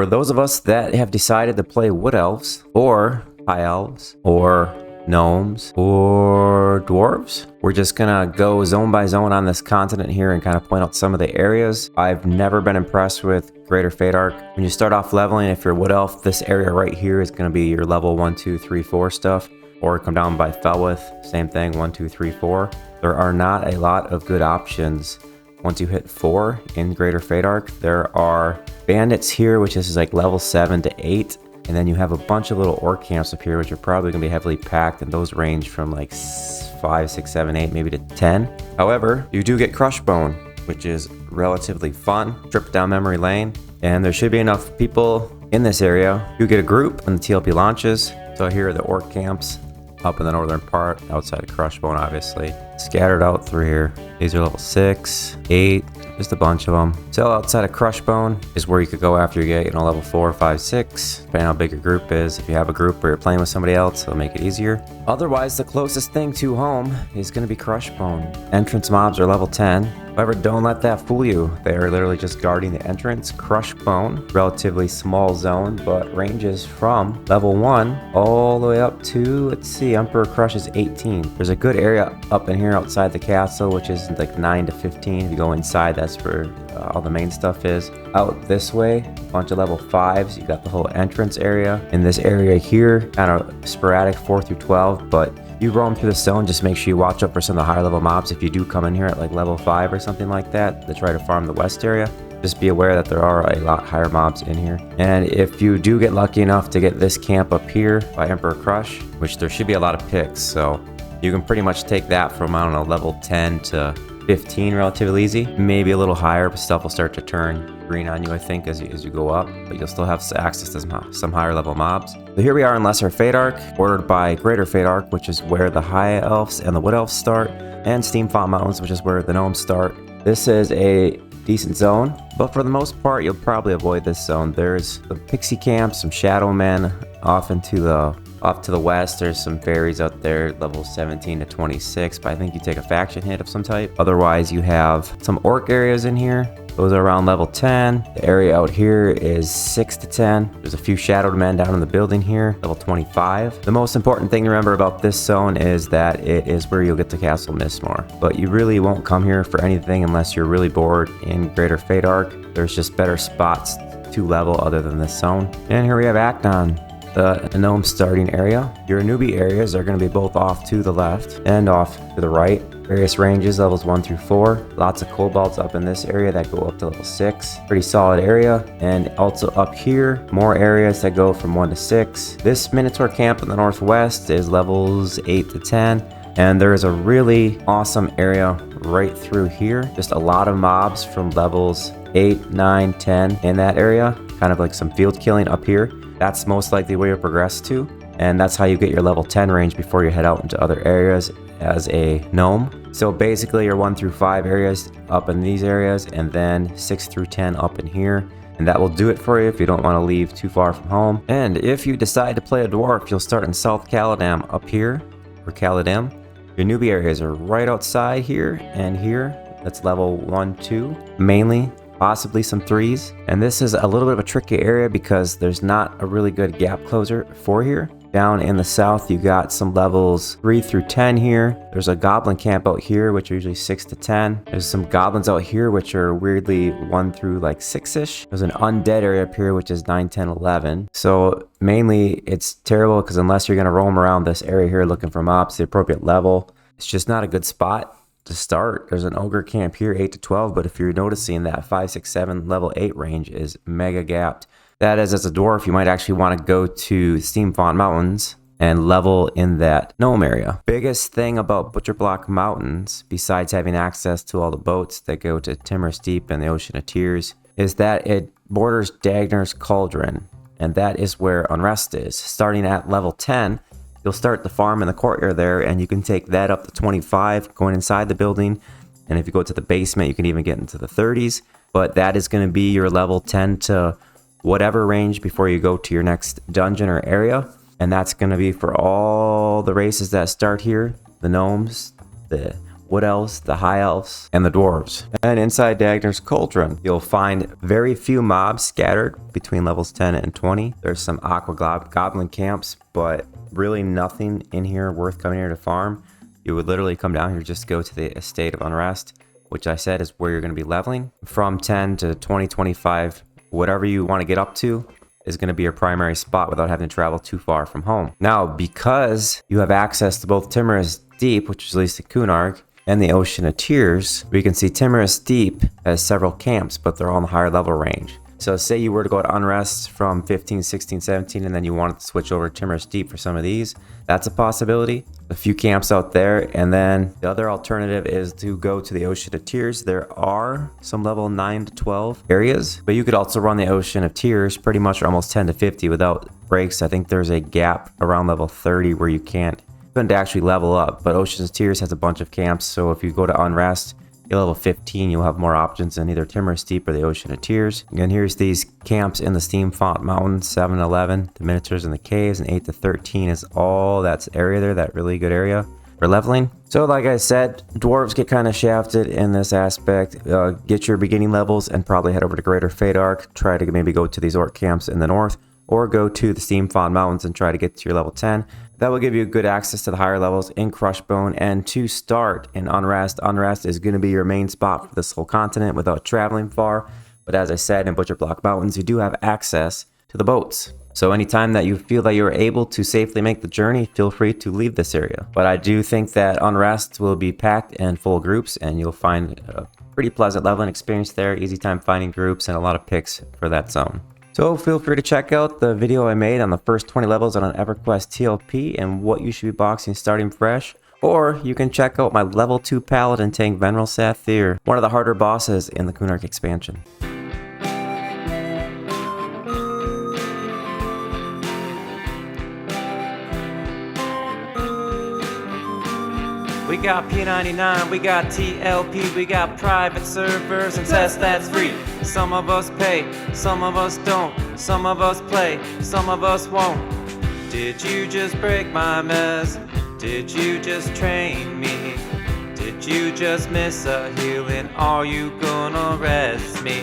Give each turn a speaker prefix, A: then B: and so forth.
A: For those of us that have decided to play Wood Elves, or High Elves, or Gnomes, or Dwarves, we're just gonna go zone by zone on this continent here and kind of point out some of the areas. I've never been impressed with Greater Faydark. When you start off leveling, if you're Wood Elf, this area right here is gonna be your level 1, 2, 3, 4 stuff. Or come down by Felwith, same thing, 1, 2, 3, 4. There are not a lot of good options once you hit 4 in Greater Faydark. There are bandits here, which is like level 7 to 8. And then you have a bunch of little orc camps up here, which are probably going to be heavily packed. And those range from like 5, 6, 7, 8, maybe to 10. However, you do get Crushbone, which is relatively fun. Trip down memory lane. And there should be enough people in this area. You get a group when the TLP launches. So here are the orc camps up in the northern part, outside of Crushbone, obviously. Scattered out through here. These are level 6, 8, just a bunch of them. So outside of Crushbone is where you could go after you get, level 4, 5, 6, depending how big your group is. If you have a group where you're playing with somebody else, it'll make it easier. Otherwise, the closest thing to home is going to be Crushbone. Entrance mobs are level 10. However, don't let that fool you. They are literally just guarding the entrance. Crushbone, relatively small zone, but ranges from level 1 all the way up to, let's see, Emperor Crush is 18. There's a good area up in here outside the castle, which is like 9 to 15. If you go inside, that's where all the main stuff is. Out this way, a bunch of level 5s. You got the whole entrance area. In this area here, kind of sporadic 4 through 12, but you roam through the zone, just make sure you watch out for some of the higher level mobs. If you do come in here at like level 5 or something like that to try to farm the west area, just be aware that there are a lot higher mobs in here. And if you do get lucky enough to get this camp up here by Emperor Crush, which there should be a lot of picks, so you can pretty much take that from, I don't know, level 10 to 15 relatively easy. Maybe a little higher, but stuff will start to turn green on you, I think, as you go up, but you'll still have access to some higher level mobs. So here we are in Lesser Faydark, bordered by Greater Faydark, which is where the High Elves and the Wood Elves start, and Steamfont Mountains, which is where the Gnomes start. This is a decent zone, but for the most part, you'll probably avoid this zone. There's some pixie camps, some shadow men off to the west. There's some fairies out there, level 17 to 26, but I think you take a faction hit of some type. Otherwise, you have some orc areas in here. Those are around level 10. The area out here is 6 to 10. There's a few shadowed men down in the building here, level 25. The most important thing to remember about this zone is that it is where you'll get to Castle Mistmore. But you really won't come here for anything unless you're really bored in Greater Faydark. There's just better spots to level other than this zone. And here we have Acton, the gnome starting area. Your newbie areas are going to be both off to the left and off to the right. Various ranges, levels 1 through 4. Lots of kobolds up in this area that go up to level 6. Pretty solid area. And also up here, more areas that go from 1 to 6. This Minotaur camp in the northwest is levels 8 to 10. And there is a really awesome area right through here. Just a lot of mobs from levels 8, 9, 10 in that area. Kind of like some field killing up here. That's most likely where you'll progress to. And that's how you get your level 10 range before you head out into other areas as a gnome. So basically your 1 through 5 areas up in these areas, and then 6 through 10 up in here. And that will do it for you if you don't want to leave too far from home. And if you decide to play a dwarf, you'll start in South Caledam up here, or Caledam. Your newbie areas are right outside here and here. That's level 1, 2, mainly. Possibly some 3s. And this is a little bit of a tricky area because there's not a really good gap closer for here. Down in the south, you got some levels 3 through 10 here. There's a goblin camp out here, which are usually 6 to 10. There's some goblins out here, which are weirdly 1 through like 6-ish. There's an undead area up here, which is 9, 10, 11. So mainly it's terrible because unless you're going to roam around this area here looking for mobs the appropriate level, it's just not a good spot to start. There's an ogre camp here, 8 to 12, but if you're noticing that 5, 6, 7, level 8 range is mega gapped. That is, as a dwarf, you might actually want to go to Steamfont Mountains and level in that gnome area. Biggest thing about Butcherblock Mountains, besides having access to all the boats that go to Timorous Deep and the Ocean of Tears, is that it borders Dagnar's Cauldron, and that is where Unrest is. Starting at level 10, you'll start the farm in the courtyard there, and you can take that up to 25 going inside the building. And if you go to the basement, you can even get into the 30s. But that is going to be your level 10 to whatever range before you go to your next dungeon or area. And that's going to be for all the races that start here. The gnomes, the Wood Elves, the High Elves, and the Dwarves. And inside Dagner's Cauldron, you'll find very few mobs scattered between levels 10 and 20. There's some Aqua Goblin camps, but really nothing in here worth coming here to farm. You would literally come down here just to go to the Estate of Unrest, which I said is where you're going to be leveling. From 10 to 20, 25, whatever you want to get up to is going to be your primary spot without having to travel too far from home. Now, because you have access to both Timorous Deep, which is Lisa Kunarg, and the Ocean of Tears, we can see Timorous Deep has several camps, but they're all in the higher level range. So say you were to go to Unrest from 15, 16, 17, and then you wanted to switch over to Timorous Deep for some of these, that's a possibility. A few camps out there, and then the other alternative is to go to the Ocean of Tears. There are some level 9 to 12 areas, but you could also run the Ocean of Tears pretty much almost 10 to 50 without breaks. I think there's a gap around level 30 where you couldn't actually level up, but Ocean of Tears has a bunch of camps, so if you go to Unrest, you're level 15, you'll have more options than either Timorous Deep or the Ocean of Tears. And here's these camps in the Steamfont Mountains, 7 to 11, the Minotaurs and the Caves, and 8 to 13 is all that's area there, that really good area for leveling. So like I said, dwarves get kind of shafted in this aspect. Get your beginning levels and probably head over to Greater Faydark. Try to maybe go to these orc camps in the north, or go to the Steamfont Mountains and try to get to your level 10. That will give you good access to the higher levels in Crushbone. And to start in Unrest, Unrest is going to be your main spot for this whole continent without traveling far. But as I said, in Butcher Block Mountains, you do have access to the boats. So anytime that you feel that you're able to safely make the journey, feel free to leave this area. But I do think that Unrest will be packed and full groups, and you'll find a pretty pleasant leveling experience there, easy time finding groups, and a lot of picks for that zone. So feel free to check out the video I made on the first 20 levels on an Everquest TLP and what you should be boxing starting fresh. Or you can check out my level 2 Paladin tank Veneral Sathir, one of the harder bosses in the Kunark expansion. We got P99, we got TLP, we got private servers and tests that's free. Some of us pay, some of us don't, some of us play, some of us won't. Did you just break my mess? Did you just train me? Did you just miss a healing? Are you gonna rest me?